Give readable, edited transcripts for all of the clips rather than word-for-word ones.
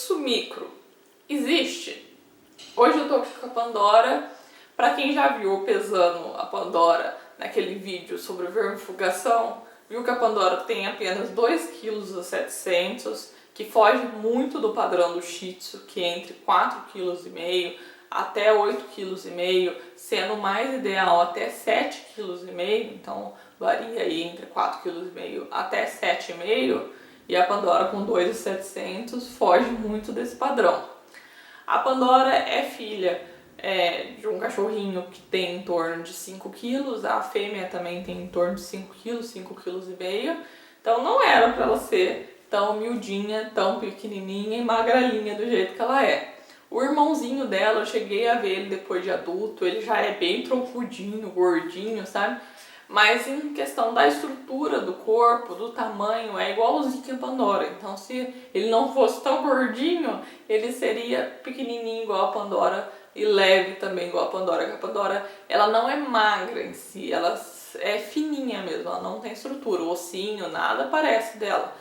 Tzu micro existe? Hoje eu tô aqui com a Pandora. Pra quem já viu pesando a Pandora naquele vídeo sobre vermifugação, viu que a Pandora tem apenas 2,7 kg, que foge muito do padrão do Shih Tzu, que é entre 4,5 kg até 8,5 kg, sendo mais ideal até 7,5 kg, então varia aí entre 4,5 kg até 7,5 kg, e a Pandora com 2,700 foge muito desse padrão. A Pandora é filha de um cachorrinho que tem em torno de 5 kg, a fêmea também tem em torno de 5 kg, 5,5 kg, então não era para ela ser tão miudinha, tão pequenininha e magrelinha do jeito que ela é. O irmãozinho dela, eu cheguei a ver ele depois de adulto, ele já é bem troncudinho, gordinho, sabe? Mas em questão da estrutura do corpo, do tamanho, é igualzinho a Pandora. Então se ele não fosse tão gordinho, ele seria pequenininho igual a Pandora e leve também igual a Pandora. Porque a Pandora, ela não é magra em si, ela é fininha mesmo, ela não tem estrutura, o ossinho, nada parece dela.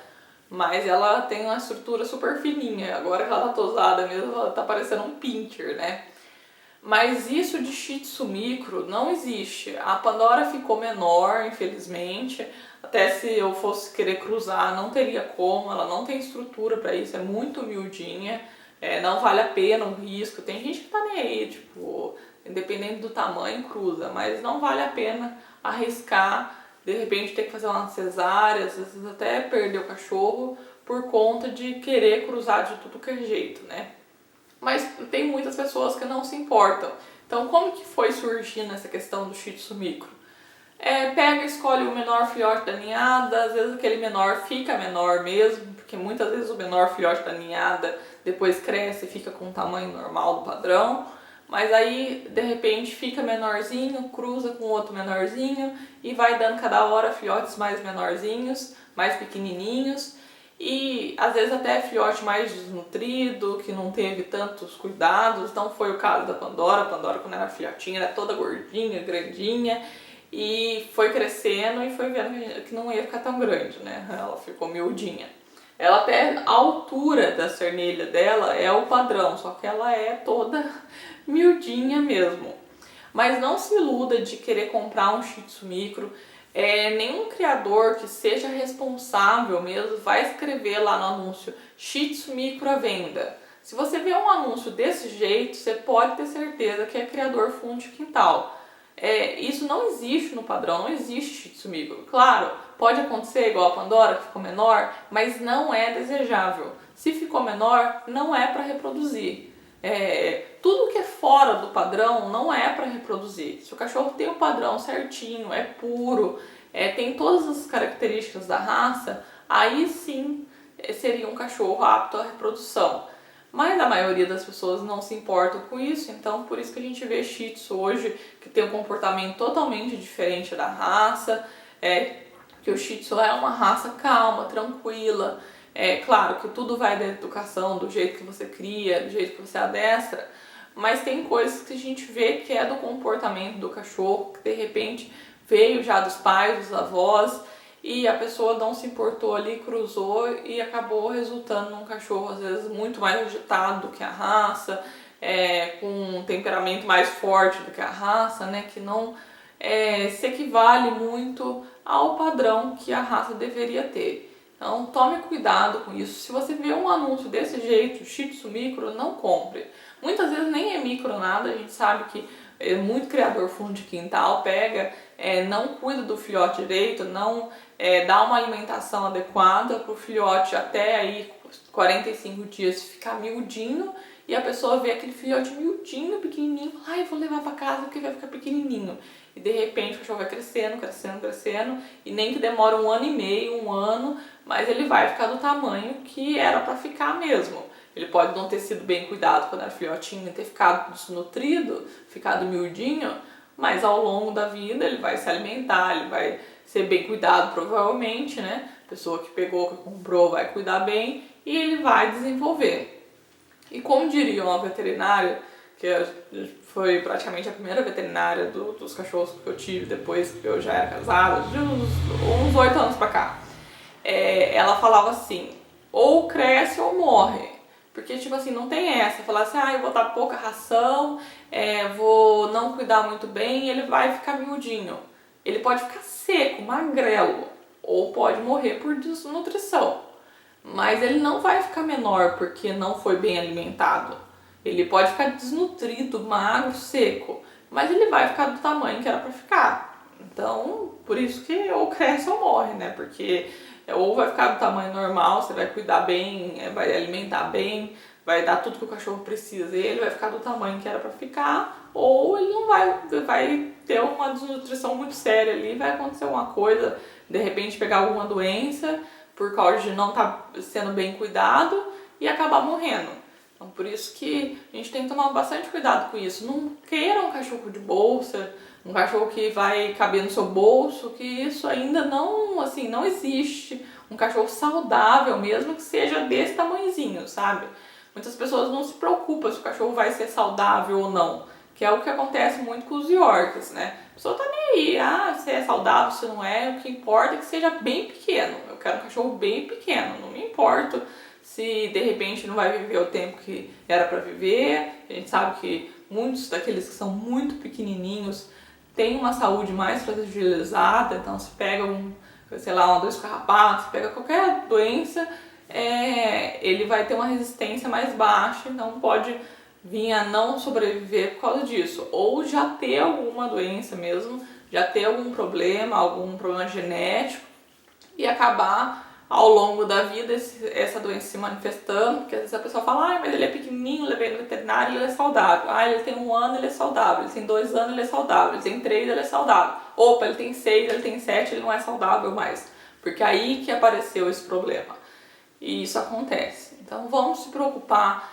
Mas ela tem uma estrutura super fininha. Agora que ela tá tosada mesmo, ela tá parecendo um pincher, né? Mas isso de Shih Tzu micro não existe. A Pandora ficou menor, infelizmente. Até se eu fosse querer cruzar, não teria como. Ela não tem estrutura para isso, é muito miudinha. Não vale a pena o risco. Tem gente que tá nem aí, tipo, independente do tamanho, cruza. Mas não vale a pena arriscar, de repente ter que fazer uma cesárea, às vezes até perder o cachorro por conta de querer cruzar de tudo que é jeito, né? Mas tem muitas pessoas que não se importam. Então como que foi surgindo essa questão do Shih Tzu micro? Pega, escolhe o menor filhote da ninhada, às vezes aquele menor fica menor mesmo, porque muitas vezes o menor filhote da ninhada depois cresce e fica com o tamanho normal do padrão. Mas aí, de repente, fica menorzinho, cruza com outro menorzinho e vai dando cada hora filhotes mais menorzinhos, mais pequenininhos. E às vezes até filhote mais desnutrido, que não teve tantos cuidados. Não foi o caso da Pandora. A Pandora, quando era filhotinha, era toda gordinha, grandinha. E foi crescendo e foi vendo que não ia ficar tão grande, né? Ela ficou miudinha. Ela até, a altura da cernelha dela é o padrão, só que ela é toda miudinha mesmo. Mas não se iluda de querer comprar um Shih Tzu micro. Nenhum criador que seja responsável mesmo vai escrever lá no anúncio Shih Tzu micro à venda. Se você vê um anúncio desse jeito, você pode ter certeza que é criador fundo de quintal. Isso não existe no padrão, não existe Shih Tzu micro. Claro, pode acontecer igual a Pandora, que ficou menor, mas não é desejável. Se ficou menor, não é para reproduzir. Tudo que é fora do padrão não é para reproduzir. Se o cachorro tem o padrão certinho, é puro, tem todas as características da raça, aí sim seria um cachorro apto à reprodução. Mas a maioria das pessoas não se importam com isso, então por isso que a gente vê Shih Tzu hoje que tem um comportamento totalmente diferente da raça, que o Shih Tzu é uma raça calma, tranquila. Claro que tudo vai da educação, do jeito que você cria, do jeito que você adestra, mas tem coisas que a gente vê que é do comportamento do cachorro, que de repente veio já dos pais, dos avós, e a pessoa não se importou ali, cruzou e acabou resultando num cachorro às vezes muito mais agitado do que a raça, com um temperamento mais forte do que a raça, né, que não se equivale muito ao padrão que a raça deveria ter. Então tome cuidado com isso. Se você vê um anúncio desse jeito, Shih Tzu micro, não compre. Muitas vezes nem é micro nada, a gente sabe que muito criador fundo de quintal pega, não cuida do filhote direito, não dá uma alimentação adequada para o filhote até aí 45 dias ficar miudinho, e a pessoa vê aquele filhote miudinho, pequenininho, eu vou levar para casa porque vai ficar pequenininho. E de repente o cachorro vai crescendo, crescendo, crescendo, e nem que demora 1 ano e meio, 1 ano, mas ele vai ficar do tamanho que era para ficar mesmo. Ele pode não ter sido bem cuidado quando era filhotinho, ter ficado desnutrido, ficado miudinho, mas ao longo da vida ele vai se alimentar, ele vai ser bem cuidado provavelmente, né? A pessoa que pegou, que comprou, vai cuidar bem e ele vai desenvolver. E como diria uma veterinária, que foi praticamente a primeira veterinária dos cachorros que eu tive depois que eu já era casada, de uns 8 anos pra cá, ela falava assim: ou cresce ou morre. Porque, tipo assim, não tem essa, falar assim, eu vou dar pouca ração, vou não cuidar muito bem e ele vai ficar miudinho. Ele pode ficar seco, magrelo, ou pode morrer por desnutrição. Mas ele não vai ficar menor porque não foi bem alimentado. Ele pode ficar desnutrido, magro, seco, mas ele vai ficar do tamanho que era pra ficar. Então, por isso que ou cresce ou morre, né? Porque ou vai ficar do tamanho normal, você vai cuidar bem, vai alimentar bem, vai dar tudo que o cachorro precisa e ele vai ficar do tamanho que era pra ficar, ou ele não vai ter uma desnutrição muito séria ali, vai acontecer uma coisa, de repente pegar alguma doença por causa de não estar sendo bem cuidado e acabar morrendo. Então, por isso que a gente tem que tomar bastante cuidado com isso. Não queira um cachorro de bolsa, um cachorro que vai caber no seu bolso, que isso ainda não, assim, não existe. Um cachorro saudável mesmo que seja desse tamanhozinho, sabe? Muitas pessoas não se preocupam se o cachorro vai ser saudável ou não, que é o que acontece muito com os Yorks, né? A pessoa tá nem aí, se é saudável, se não é, o que importa é que seja bem pequeno. Eu quero um cachorro bem pequeno, não me importo se de repente não vai viver o tempo que era para viver. A gente sabe que muitos daqueles que são muito pequenininhos têm uma saúde mais fragilizada, então se pega uma dor de carrapato, se pega qualquer doença, ele vai ter uma resistência mais baixa, então pode vir a não sobreviver por causa disso, ou já ter alguma doença mesmo, já ter algum problema genético e acabar ao longo da vida essa doença se manifestando, porque às vezes a pessoa fala, mas ele é pequenininho, levei no veterinário, ele é saudável. Ele tem 1 ano, ele é saudável. Ele tem 2 anos, ele é saudável. Ele tem 3, ele é saudável. Opa, ele tem 6, ele tem 7, ele não é saudável mais. Porque aí que apareceu esse problema. E isso acontece. Então vamos se preocupar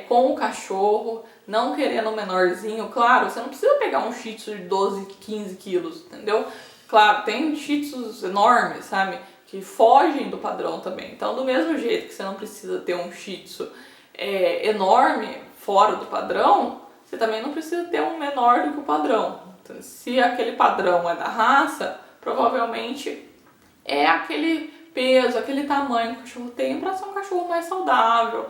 com o cachorro, não querendo um menorzinho. Claro, você não precisa pegar um shih tzu de 12, 15 quilos, entendeu? Claro, tem shih tzus enormes, sabe? Que fogem do padrão também. Então, do mesmo jeito que você não precisa ter um shih tzu enorme, fora do padrão, você também não precisa ter um menor do que o padrão. Então, se aquele padrão é da raça, provavelmente é aquele peso, aquele tamanho que o cachorro tem para ser um cachorro mais saudável.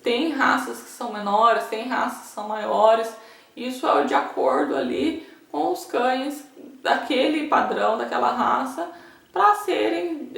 Tem raças que são menores, tem raças que são maiores. Isso é de acordo ali com os cães daquele padrão, daquela raça, para serem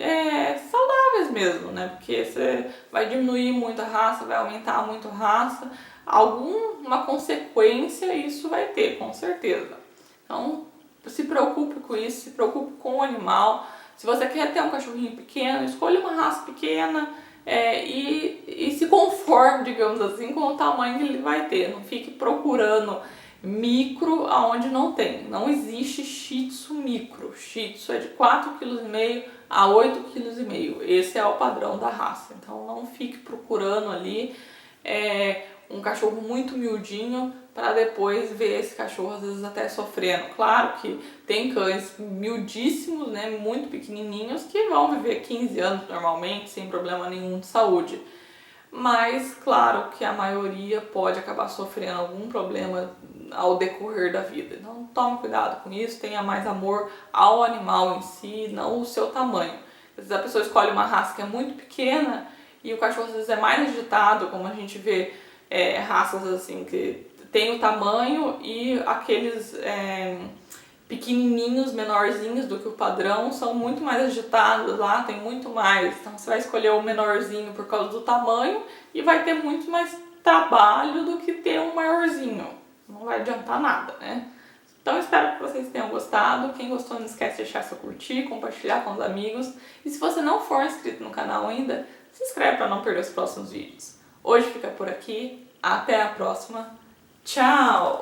saudáveis mesmo, né? Porque você vai diminuir muito a raça, vai aumentar muito a raça, alguma consequência isso vai ter, com certeza. Então, se preocupe com isso, se preocupe com o animal. Se você quer ter um cachorrinho pequeno, escolha uma raça pequena e se conforme, digamos assim, com o tamanho que ele vai ter. Não fique procurando micro aonde não tem. Não existe shih tzu micro. Shih tzu é de 4,5 kg a 8,5 kg. Esse é o padrão da raça. Então não fique procurando ali um cachorro muito miudinho para depois ver esse cachorro às vezes até sofrendo. Claro que tem cães miudíssimos, né, muito pequenininhos, que vão viver 15 anos normalmente, sem problema nenhum de saúde. Mas claro que a maioria pode acabar sofrendo algum problema ao decorrer da vida. Então tome cuidado com isso, tenha mais amor ao animal em si, não o seu tamanho. Às vezes a pessoa escolhe uma raça que é muito pequena e o cachorro às vezes é mais agitado, como a gente vê raças assim que tem o tamanho e aqueles pequenininhos, menorzinhos do que o padrão, são muito mais agitados lá, tem muito mais. Então você vai escolher o menorzinho por causa do tamanho e vai ter muito mais trabalho do que ter um maiorzinho. Não vai adiantar nada, né? Então espero que vocês tenham gostado. Quem gostou, não esquece de deixar seu curtir, compartilhar com os amigos. E se você não for inscrito no canal ainda, se inscreve para não perder os próximos vídeos. Hoje fica por aqui. Até a próxima. Tchau!